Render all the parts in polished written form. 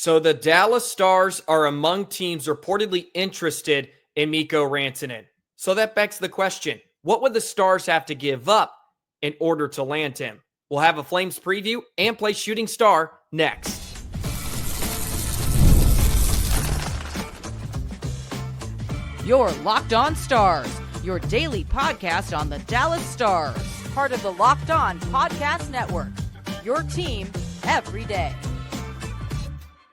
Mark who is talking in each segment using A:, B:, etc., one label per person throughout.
A: So the Dallas Stars are among teams reportedly interested in Mikko Rantanen. So that begs the question, what would the Stars have to give up in order to land him? We'll have a Flames preview and play Shooting Star next.
B: You're Locked On Stars, your daily podcast on the Dallas Stars. Part of the Locked On Podcast Network, your team every day.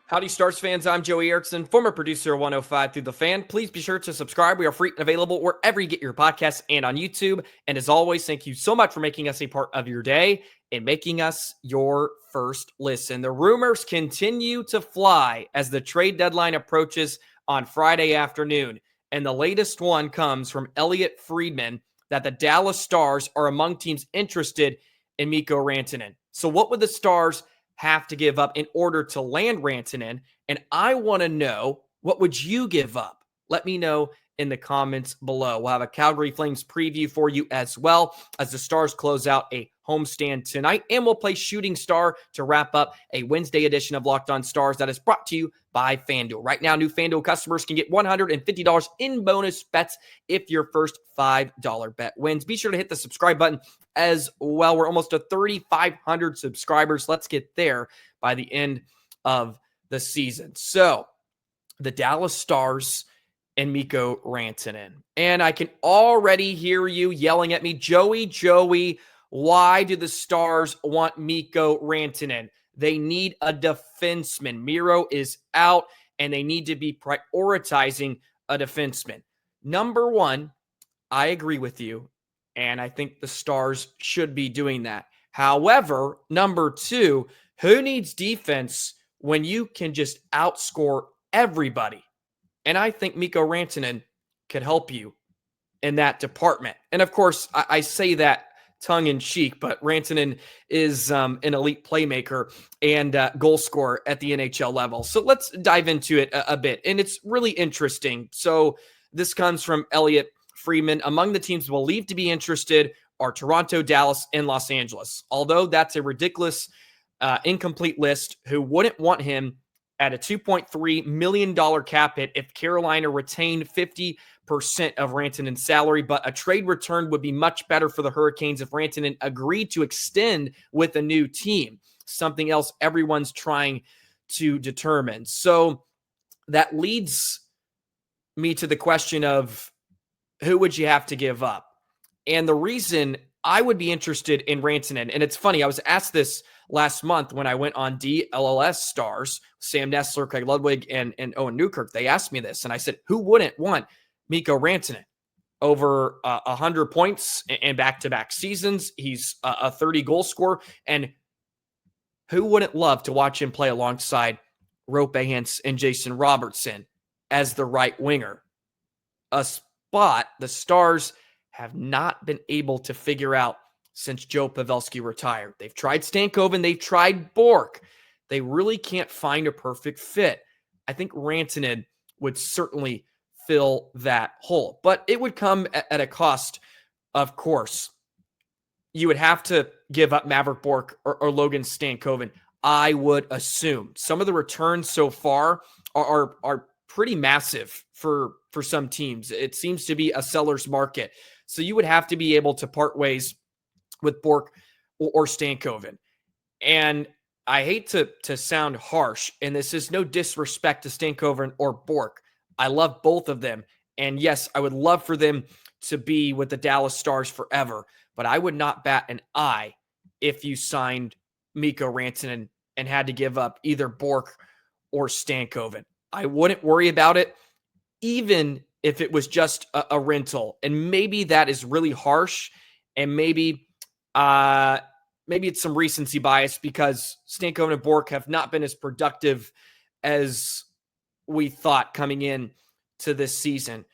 A: Howdy, Stars fans. I'm Joey Erickson, former producer of 105 Through the Fan. Please be sure to subscribe. We are free and available wherever you get your podcasts and on YouTube. And as always, thank you so much for making us a part of your day and making us your first listen. The rumors continue to fly as the trade deadline approaches on Friday afternoon. And the latest one comes from Elliotte Friedman that the Dallas Stars are among teams interested in Mikko Rantanen. So what would the Stars have to give up in order to land Rantanen? And I want to know, what would you give up? Let me know in the comments below. We'll have a Calgary Flames preview for you as well as the Stars close out a homestand tonight. And we'll play Shooting Star to wrap up a Wednesday edition of Locked On Stars that is brought to you by FanDuel. Right now, new FanDuel customers can get $150 in bonus bets if your first $5 bet wins. Be sure to hit the subscribe button as well. We're almost to 3,500 subscribers. Let's get there by the end of the season. So the Dallas Stars and Mikko Rantanen. And I can already hear you yelling at me, Joey, why do the Stars want Mikko Rantanen? They need a defenseman. Miro is out, and they need to be prioritizing a defenseman. Number one, I agree with you, and I think the Stars should be doing that. However, number two, who needs defense when you can just outscore everybody? And I think Mikko Rantanen could help you in that department. And of course, I say that tongue-in-cheek, but Rantanen is an elite playmaker and goal scorer at the NHL level. So let's dive into it a bit. And it's really interesting. So this comes from Elliotte Friedman. Among the teams believed to be interested are Toronto, Dallas, and Los Angeles. Although that's a ridiculous, incomplete list, who wouldn't want him at a $2.3 million cap hit if Carolina retained 50% of Rantanen's salary, but a trade return would be much better for the Hurricanes if Rantanen agreed to extend with a new team, something else everyone's trying to determine. So that leads me to the question of who would you have to give up? And the reason I would be interested in Rantanen, and it's funny, I was asked this last month when I went on DLLS Stars, Sam Nessler, Craig Ludwig, and Owen Newkirk. They asked me this, and I said, who wouldn't want Mikko Rantanen? Over 100 points in back-to-back seasons. He's a 30-goal scorer, and who wouldn't love to watch him play alongside Rope Behance and Jason Robertson as the right winger? A spot the Stars have not been able to figure out since Joe Pavelski retired. They've tried Stankoven. They've tried Bourque. They really can't find a perfect fit. I think Rantanen would certainly fill that hole, but it would come at a cost, of course. You would have to give up Mavrik Bourque or Logan Stankoven, I would assume. Some of the returns so far are pretty massive for some teams. It seems to be a seller's market. So you would have to be able to part ways with Bourque or Stankoven. And I hate to sound harsh, and this is no disrespect to Stankoven or Bourque. I love both of them. And yes, I would love for them to be with the Dallas Stars forever, but I would not bat an eye if you signed Mikko Rantanen and had to give up either Bourque or Stankoven. I wouldn't worry about it, even if it was just a rental. And maybe that is really harsh, and maybe it's some recency bias because Stankoven and Bourque have not been as productive as we thought coming in to this season.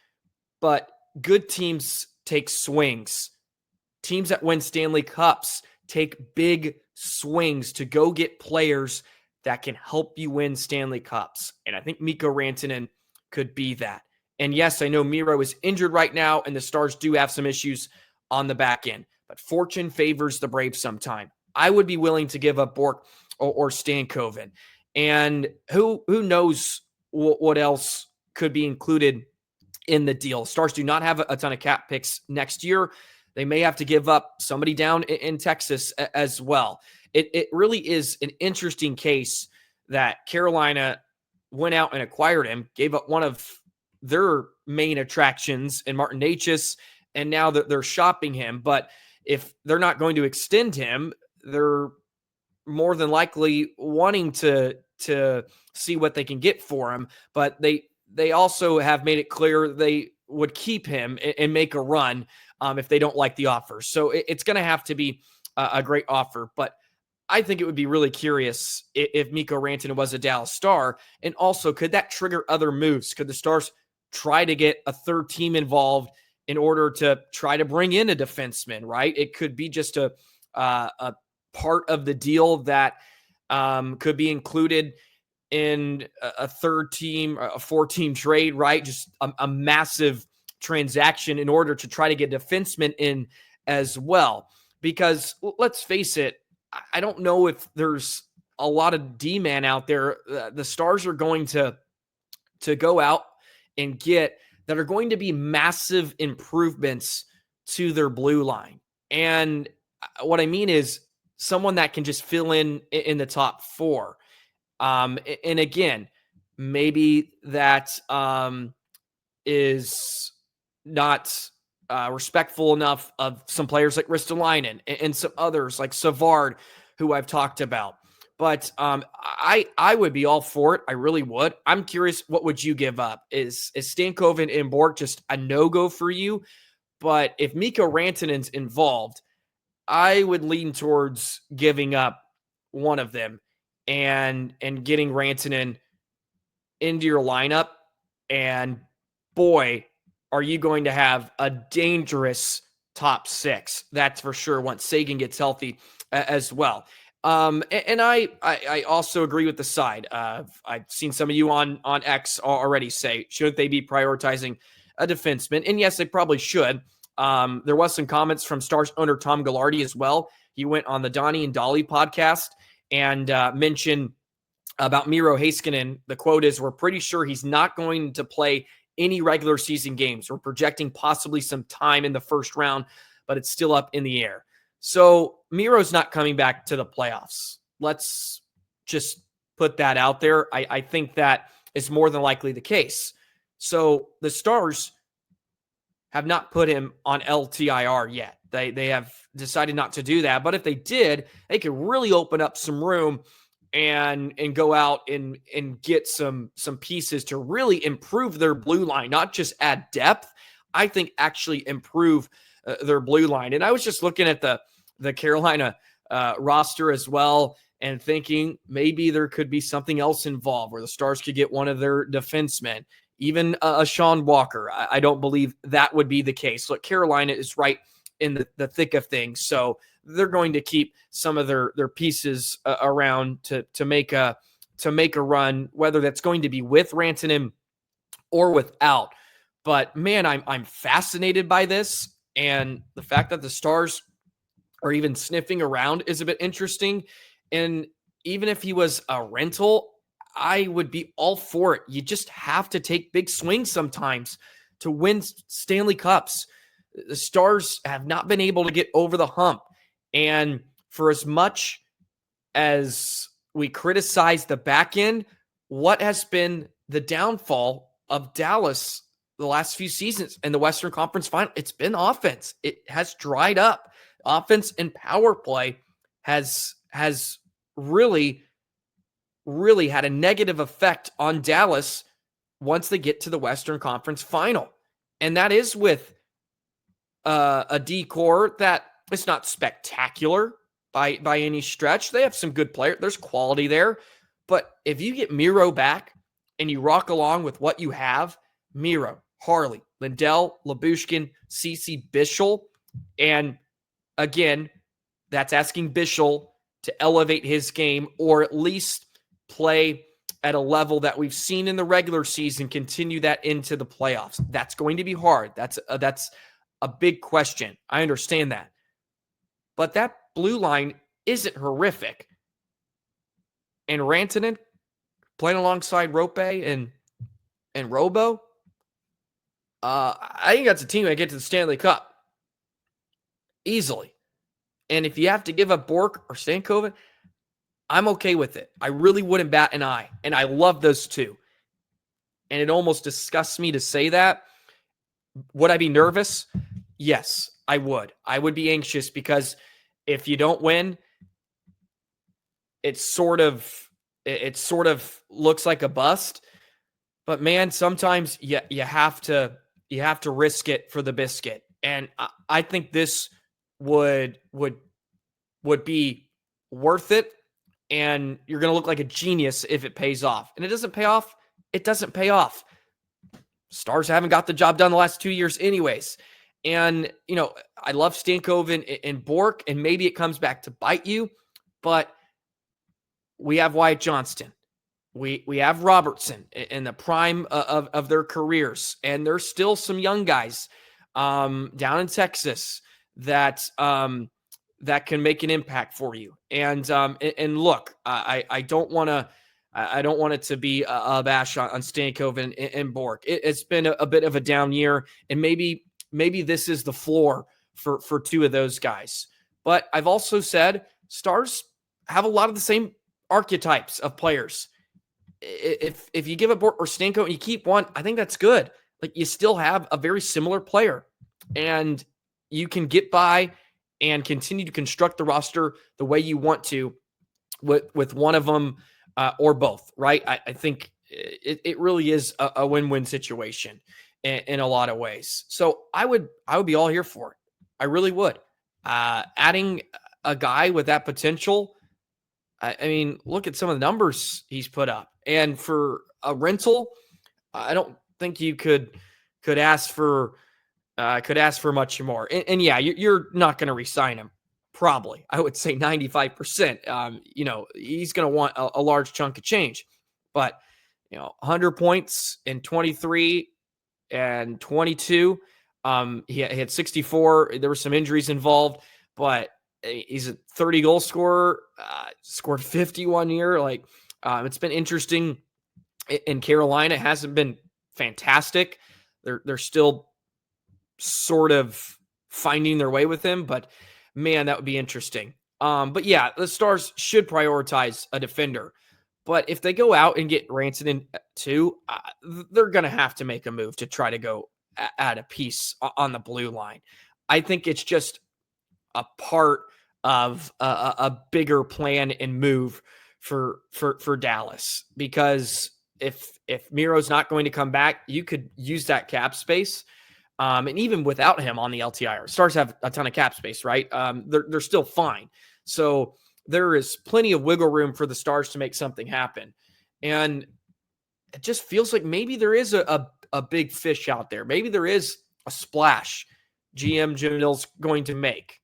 A: But good teams take swings. Teams that win Stanley Cups take big swings to go get players that can help you win Stanley Cups. And I think Mikko Rantanen could be that. And yes, I know Miro is injured right now, and the Stars do have some issues on the back end. But fortune favors the brave sometime. I would be willing to give up Bourque or Stankoven. And who knows what else could be included in the deal. Stars do not have a ton of cap picks next year. They may have to give up somebody down in Texas as well. It really is an interesting case that Carolina went out and acquired him, gave up one of their main attractions in Martin Necas, and now they're shopping him. But if they're not going to extend him, they're more than likely wanting to see what they can get for him. But they also have made it clear they would keep him and make a run if they don't like the offer. So it's going to have to be a great offer. But I think it would be really curious if Mikko Rantanen was a Dallas Star. And also, could that trigger other moves? Could the Stars try to get a third team involved in order to try to bring in a defenseman, right? It could be just a part of the deal that could be included in a third team, a 4-team trade, right? Just a massive transaction in order to try to get defensemen in as well. Because let's face it, I don't know if there's a lot of D-man out there. The Stars are going to go out and get that are going to be massive improvements to their blue line. And what I mean is someone that can just fill in the top 4. And again, maybe that is not respectful enough of some players like Ristolainen and some others like Savard, who I've talked about. But I would be all for it. I really would. I'm curious, what would you give up? Is Stankoven and Bourque just a no-go for you? But if Mikko Rantanen's involved, I would lean towards giving up one of them and getting Rantanen into your lineup. And boy, are you going to have a dangerous top 6. That's for sure once Seguin gets healthy as well. And I also agree with the side. I've seen some of you on X already say, should they be prioritizing a defenseman? And yes, they probably should. There was some comments from Stars owner Tom Gillardi as well. He went on the Donnie and Dolly podcast and mentioned about Miro Heiskanen. The quote is, "We're pretty sure he's not going to play any regular season games. We're projecting possibly some time in the first round, but it's still up in the air." So Miro's not coming back to the playoffs. Let's just put that out there. I think that is more than likely the case. So the Stars have not put him on LTIR yet. They have decided not to do that. But if they did, they could really open up some room and go out and get some pieces to really improve their blue line, not just add depth. I think actually improve their blue line. And I was just looking at the Carolina roster as well and thinking maybe there could be something else involved where the Stars could get one of their defensemen, even a Sean Walker. I don't believe that would be the case. Look, Carolina is right in the thick of things. So they're going to keep some of their pieces around to make a run, whether that's going to be with Rantanen or without. But man, I'm fascinated by this. And the fact that the Stars are even sniffing around is a bit interesting. And even if he was a rental, I would be all for it. You just have to take big swings sometimes to win Stanley Cups. The Stars have not been able to get over the hump. And for as much as we criticize the back end, what has been the downfall of Dallas the last few seasons in the Western Conference Final? It's been offense. It has dried up. Offense and power play has really had a negative effect on Dallas once they get to the Western Conference Final. And that is with a D-core that is not spectacular by any stretch. They have some good players. There's quality there. But if you get Miro back and you rock along with what you have, Miro, Harley, Lindell, Lyubushkin, Ceci, Bichel, and again, that's asking Bichel to elevate his game or at least play at a level that we've seen in the regular season, continue that into the playoffs. That's going to be hard. That's a big question. I understand that. But that blue line isn't horrific. And Rantanen playing alongside Rope and Robo, I think that's a team that get to the Stanley Cup easily. And if you have to give up Bourque or Stankoven, I'm okay with it. I really wouldn't bat an eye. And I love those two. And it almost disgusts me to say that. Would I be nervous? Yes, I would. I would be anxious because if you don't win, it sort of looks like a bust. But man, sometimes you have to risk it for the biscuit. And I think this would be worth it. And you're going to look like a genius if it pays off. And it doesn't pay off. It doesn't pay off. Stars haven't got the job done the last 2 years anyways. And, I love Stankoven and Bourque, and maybe it comes back to bite you, but we have Wyatt Johnston. We have Robertson in the prime of their careers, and there's still some young guys down in Texas that can make an impact for you. And look, I don't want it to be a bash on Stankoven and Bourque. It's been a bit of a down year, and maybe this is the floor for two of those guys. But I've also said Stars have a lot of the same archetypes of players. If you give up Bourque or Stankoven and you keep one, I think that's good. Like, you still have a very similar player, and you can get by and continue to construct the roster the way you want to with one of them or both, right? I think it really is a win-win situation in a lot of ways. So I would be all here for it. I really would. Adding a guy with that potential, I mean, look at some of the numbers he's put up. And for a rental, I don't think you could ask for much more. And yeah, you're not going to re-sign him. Probably, I would say 95%. He's going to want a large chunk of change. But 100 points in 23 and 22. He had 64. There were some injuries involved, but he's a 30 goal scorer. Scored 51 year. Like, it's been interesting in Carolina. It hasn't been fantastic. They're still sort of finding their way with him, but man, that would be interesting. But yeah, the Stars should prioritize a defender. But if they go out and get Rantanen too, they're going to have to make a move to try to go add a piece on the blue line. I think it's just a part of a bigger plan and move for Dallas, because if Miro's not going to come back, you could use that cap space. And even without him on the LTIR, Stars have a ton of cap space, right? They're still fine. So there is plenty of wiggle room for the Stars to make something happen. And it just feels like maybe there is a big fish out there. Maybe there is a splash GM Jim Nill's going to make.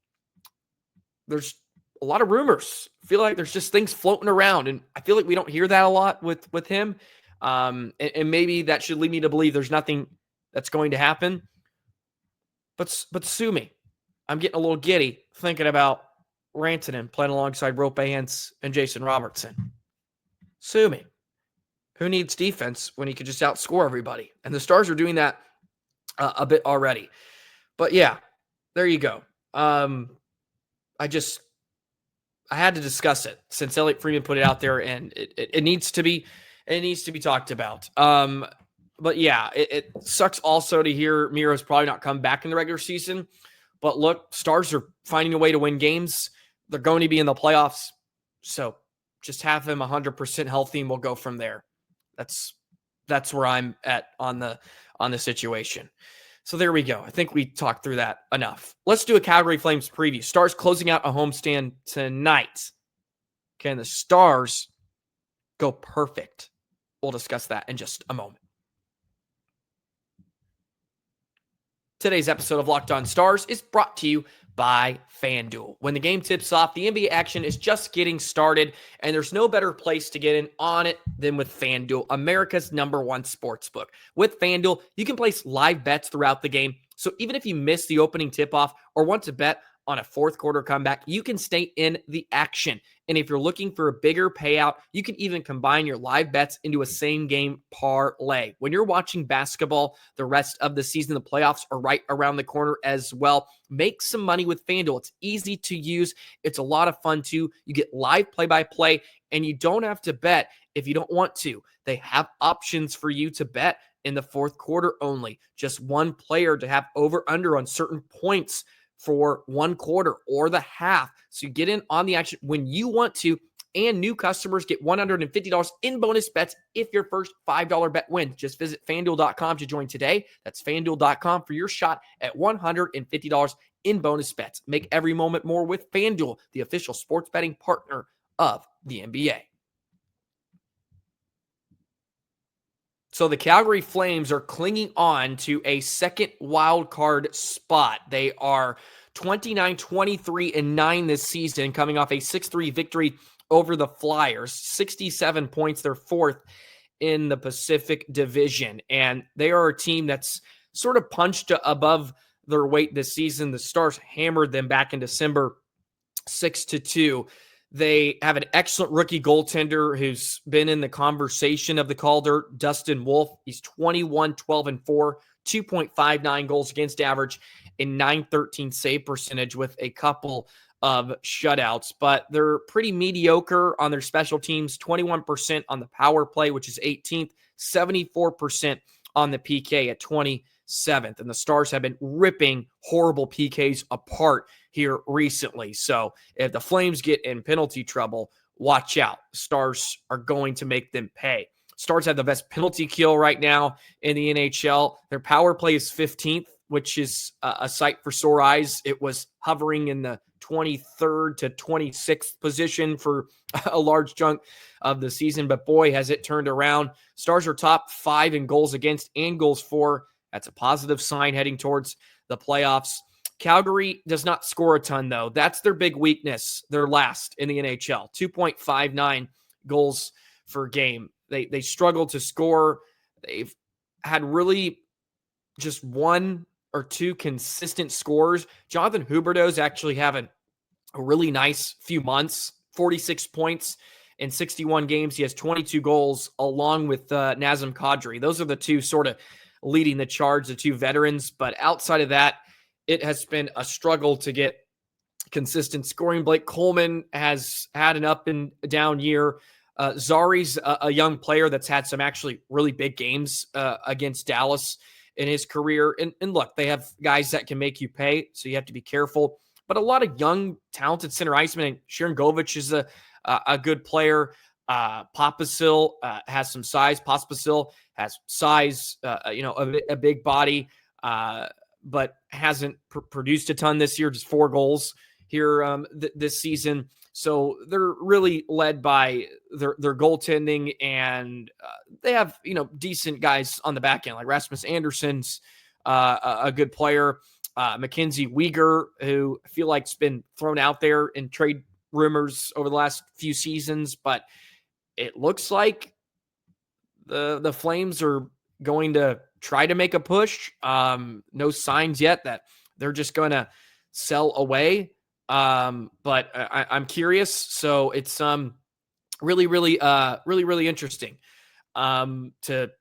A: There's a lot of rumors. I feel like there's just things floating around, and I feel like we don't hear that a lot with him. And maybe that should lead me to believe there's nothing that's going to happen. But sue me. I'm getting a little giddy thinking about Rantanen playing alongside Rope and Jason Robertson. Sue me. Who needs defense when he could just outscore everybody? And the Stars are doing that a bit already. But yeah, there you go. I had to discuss it since Elliot Freeman put it out there, and it needs to be talked about. But yeah, it sucks also to hear Miro's probably not come back in the regular season. But look, Stars are finding a way to win games. They're going to be in the playoffs. So just have him 100% healthy, and we'll go from there. That's where I'm at on the situation. So there we go. I think we talked through that enough. Let's do a Calgary Flames preview. Stars closing out a homestand tonight. Can the Stars go perfect? We'll discuss that in just a moment. Today's episode of Locked On Stars is brought to you by FanDuel. When the game tips off, the NBA action is just getting started, and there's no better place to get in on it than with FanDuel, America's #1 sportsbook. With FanDuel, you can place live bets throughout the game, so even if you miss the opening tip-off or want to bet on a fourth quarter comeback, you can stay in the action. And if you're looking for a bigger payout, you can even combine your live bets into a same game parlay. When you're watching basketball, the rest of the season, the playoffs are right around the corner as well. Make some money with FanDuel. It's easy to use. It's a lot of fun too. You get live play-by-play, and you don't have to bet if you don't want to. They have options for you to bet in the fourth quarter only. Just one player to have over-under on certain points for one quarter or the half. So you get in on the action when you want to, and new customers get $150 in bonus bets if your first $5 bet wins. Just visit FanDuel.com to join today. That's FanDuel.com for your shot at $150 in bonus bets. Make every moment more with FanDuel, the official sports betting partner of the NBA. So the Calgary Flames are clinging on to a second wild card spot. They are 29-23-9 this season, coming off a 6-3 victory over the Flyers. 67 points, they're fourth in the Pacific Division. And they are a team that's sort of punched above their weight this season. The Stars hammered them back in December 6-2. They have an excellent rookie goaltender who's been in the conversation of the Calder, Dustin Wolf. He's 21-12-4, 2.59 goals against average, and .913 save percentage with a couple of shutouts. But they're pretty mediocre on their special teams, 21% on the power play, which is 18th, 74% on the PK at 27th. And the Stars have been ripping horrible PKs apart here recently. So if the Flames get in penalty trouble, watch out. Stars are going to make them pay. Stars have the best penalty kill right now in the NHL. Their power play is 15th, which is a sight for sore eyes. It was hovering in the 23rd to 26th position for a large chunk of the season, but boy, has it turned around. Stars are top 5 in goals against and goals for. That's a positive sign heading towards the playoffs. Calgary does not score a ton, though. That's their big weakness. They're last in the NHL, 2.59 goals per game. They struggle to score. They've had really just one or two consistent scores. Jonathan Huberdeau's actually having a really nice few months, 46 points in 61 games. He has 22 goals along with Nazem Kadri. Those are the two sort of leading the charge, the two veterans. But outside of that, it has been a struggle to get consistent scoring. Blake Coleman has had an up and down year. Zari's a young player that's had some actually really big games against Dallas in his career. And look, they have guys that can make you pay, so you have to be careful. But a lot of young, talented center icemen. Sharon Govich is a good player. Pospisil has some size. Pospisil has size, a big body, but hasn't produced a ton this year, just 4 goals here this season. So they're really led by their goaltending, and they have, decent guys on the back end, like Rasmus Anderson's a good player. Mackenzie Weegar, who I feel like's been thrown out there in trade rumors over the last few seasons, but it looks like the Flames are going to try to make a push. No signs yet that they're just going to sell away. But I'm curious. So it's really interesting to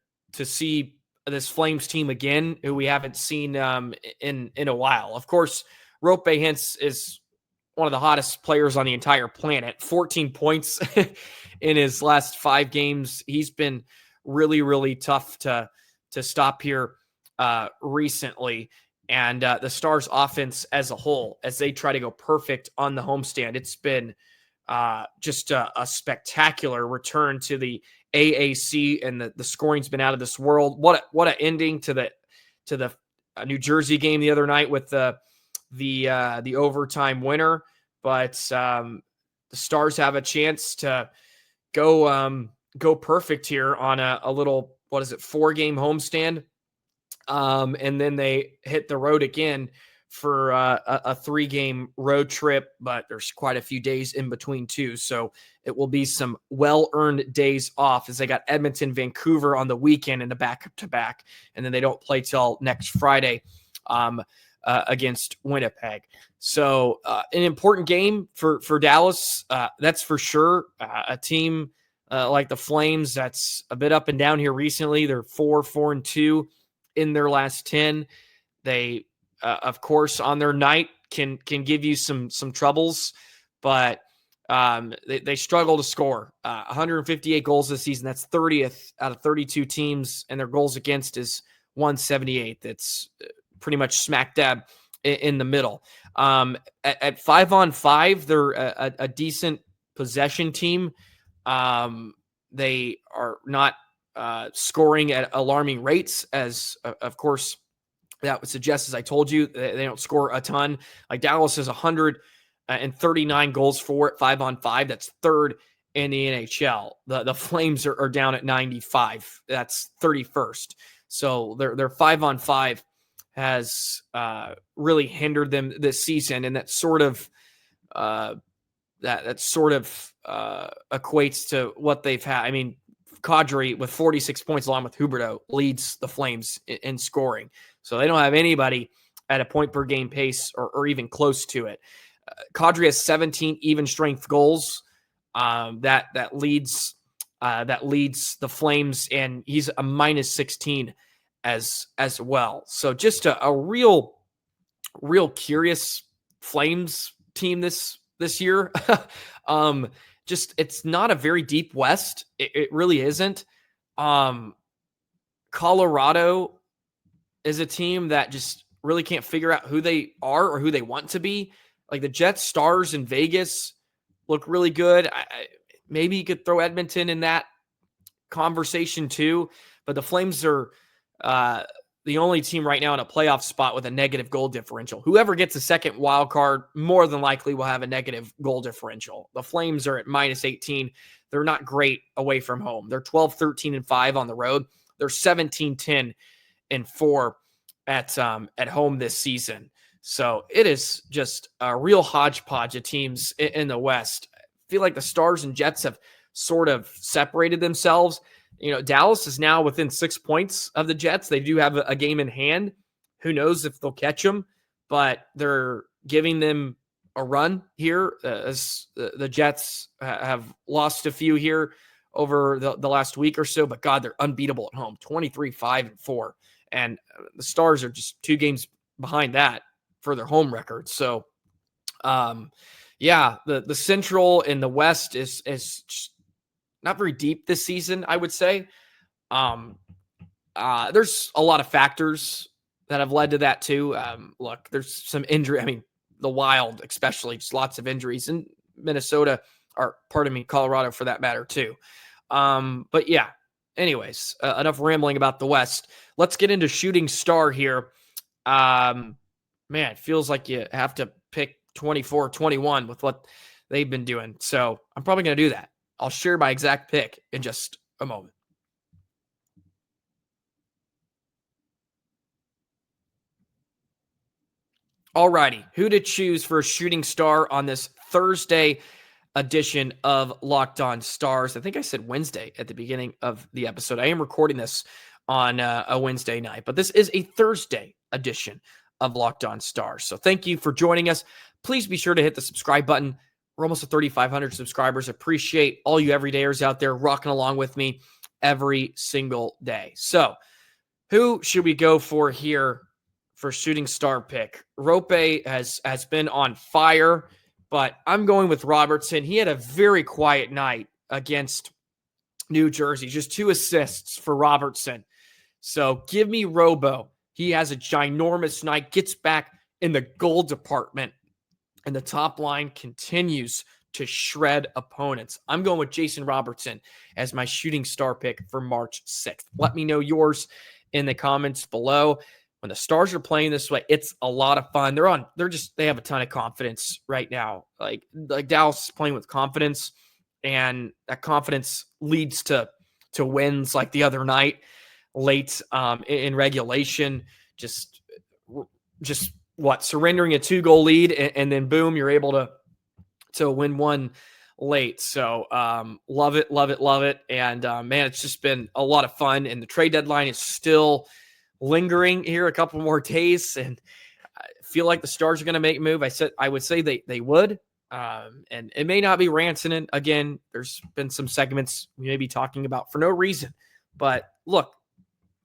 A: see this Flames team again, who we haven't seen in a while. Of course, Roope Hintz is one of the hottest players on the entire planet. 14 points in his last 5 games. He's been really tough to stop here recently. And the Stars offense as a whole, as they try to go perfect on the homestand, it's been just a spectacular return to the AAC, and the scoring's been out of this world. What an ending to the New Jersey game the other night with the overtime winner. But the Stars have a chance to go perfect here on a little, 4-game homestand. And then they hit the road again for a 3-game road trip, but there's quite a few days in between too. So it will be some well-earned days off, as they got Edmonton, Vancouver on the weekend in the back-to-back, and then they don't play till next Friday against Winnipeg. So an important game for Dallas. That's for sure. A team like the Flames that's a bit up and down here recently. They're 4-2 in their last 10. They, of course, on their night can give you some troubles, but they struggle to score. 158 goals this season. That's 30th out of 32 teams, and their goals against is 178. That's pretty much smack dab in the middle. At 5-on-5, they're a decent possession team. They are not scoring at alarming rates, as of course that would suggest, as I told you, they don't score a ton. Like Dallas has 139 goals for at 5-on-5. That's third in the NHL. The Flames are down at 95. That's 31st. So their 5-on-5 has really hindered them this season, and that sort of equates to what they've had. I mean, Kadri with 46 points along with Huberdeau leads the Flames in scoring. So they don't have anybody at a point per game pace or even close to it. Kadri has 17 even strength goals. That leads the Flames, and he's a minus 16 as well. So just a real curious Flames team this year. Just it's not a very deep West. It really isn't. Colorado is a team that just really can't figure out who they are or who they want to be. Like the Jets, Stars, and Vegas look really good. Maybe you could throw Edmonton in that conversation too, but the Flames are the only team right now in a playoff spot with a negative goal differential. Whoever gets a second wild card more than likely will have a negative goal differential. The Flames are at minus 18. They're not great away from home. They're 12-13-5 on the road. They're 17-10-4 at home this season. So it is just a real hodgepodge of teams in the West. I feel like the Stars and Jets have sort of separated themselves. You know, Dallas is now within 6 points of the Jets. They do have a game in hand. Who knows if they'll catch them, but they're giving them a run here as the Jets have lost a few here over the last week or so. But God, they're unbeatable at home, 23-5-4. And the Stars are just 2 games behind that for their home record. So, the Central and the West is just not very deep this season, I would say. There's a lot of factors that have led to that too. Look, there's some injury. I mean, the Wild, especially, just lots of injuries in Minnesota, or Colorado for that matter too. But yeah, anyways, enough rambling about the West. Let's get into shooting star here. Man, it feels like you have to pick 24-21 with what they've been doing. So I'm probably going to do that. I'll share my exact pick in just a moment. Alrighty, who to choose for a shooting star on this Thursday edition of Locked On Stars. I think I said Wednesday at the beginning of the episode. I am recording this on a Wednesday night, but this is a Thursday edition of Locked On Stars. So thank you for joining us. Please be sure to hit the subscribe button. We're almost at 3,500 subscribers. Appreciate all you everydayers out there rocking along with me every single day. So who should we go for here for shooting star pick? Rope has been on fire, but I'm going with Robertson. He had a very quiet night against New Jersey. Just 2 assists for Robertson. So give me Robo. He has a ginormous night, gets back in the goal department, and the top line continues to shred opponents. I'm going with Jason Robertson as my shooting star pick for March 6th. Let me know yours in the comments below. When the Stars are playing this way, it's a lot of fun. They have a ton of confidence right now. Like Dallas is playing with confidence, and that confidence leads to wins like the other night late in regulation. Just surrendering a 2-goal lead, and then boom, you're able to win one late. So love it. And man, it's just been a lot of fun. And the trade deadline is still lingering here a couple more days, and feel like the Stars are going to make a move. I would say they would. And it may not be Rantanen. Again, there's been some segments we may be talking about for no reason. But look,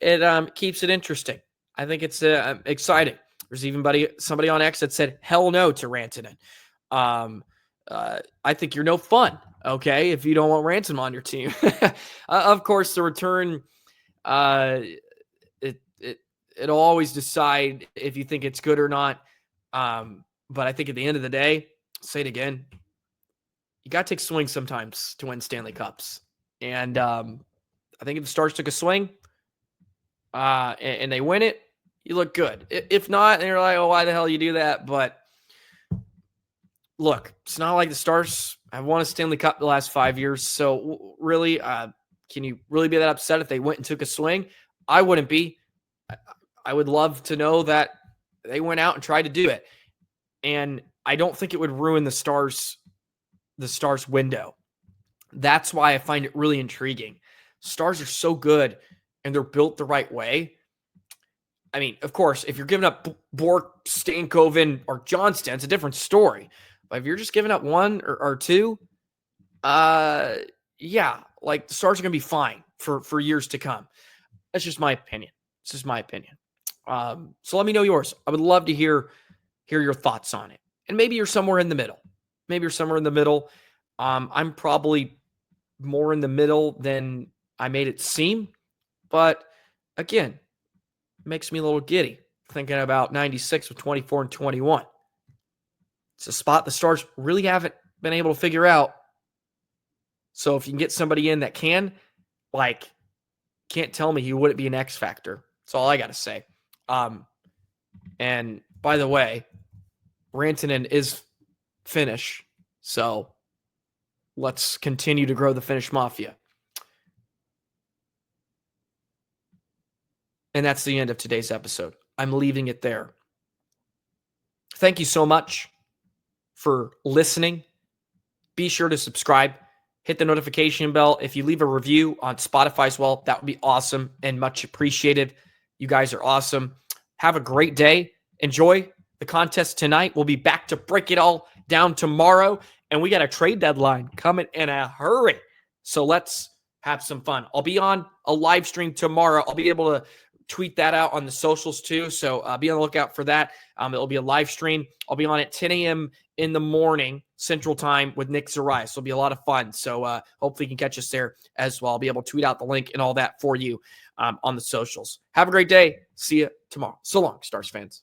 A: it keeps it interesting. I think it's exciting. There's even somebody on X that said hell no to Rantanen. I think you're no fun, okay, if you don't want Rantanen on your team. Of course, the return, it'll always decide if you think it's good or not. But I think at the end of the day, say it again, you got to take swings sometimes to win Stanley Cups. And I think if the Stars took a swing and they win it, you look good. If not, and you're like, oh, why the hell you do that? But look, it's not like the Stars have won a Stanley Cup the last 5 years. So really, can you really be that upset if they went and took a swing? I wouldn't be. I would love to know that they went out and tried to do it. And I don't think it would ruin the Stars window. That's why I find it really intriguing. Stars are so good and they're built the right way. I mean, of course, if you're giving up Bourque, Stankoven, or Johnston, it's a different story. But if you're just giving up one or two, yeah, like the Stars are going to be fine for years to come. That's just my opinion. It's just my opinion. So let me know yours. I would love to hear your thoughts on it. And maybe you're somewhere in the middle. I'm probably more in the middle than I made it seem. But again, it makes me a little giddy thinking about 96 with 24 and 21. It's a spot the Stars really haven't been able to figure out. So if you can get somebody in that can't tell me he wouldn't be an X factor. That's all I got to say. And by the way, Rantanen is Finnish, so let's continue to grow the Finnish Mafia. And that's the end of today's episode. I'm leaving it there. Thank you so much for listening. Be sure to subscribe. Hit the notification bell. If you leave a review on Spotify as well, that would be awesome and much appreciated. You guys are awesome. Have a great day. Enjoy the contest tonight. We'll be back to break it all down tomorrow. And we got a trade deadline coming in a hurry. So let's have some fun. I'll be on a live stream tomorrow. I'll be able to tweet that out on the socials too. So be on the lookout for that. It'll be a live stream. I'll be on at 10 a.m. in the morning Central Time with Nick Zarias. So it'll be a lot of fun. So hopefully you can catch us there as well. I'll be able to tweet out the link and all that for you on the socials. Have a great day. See you tomorrow. So long, Stars fans.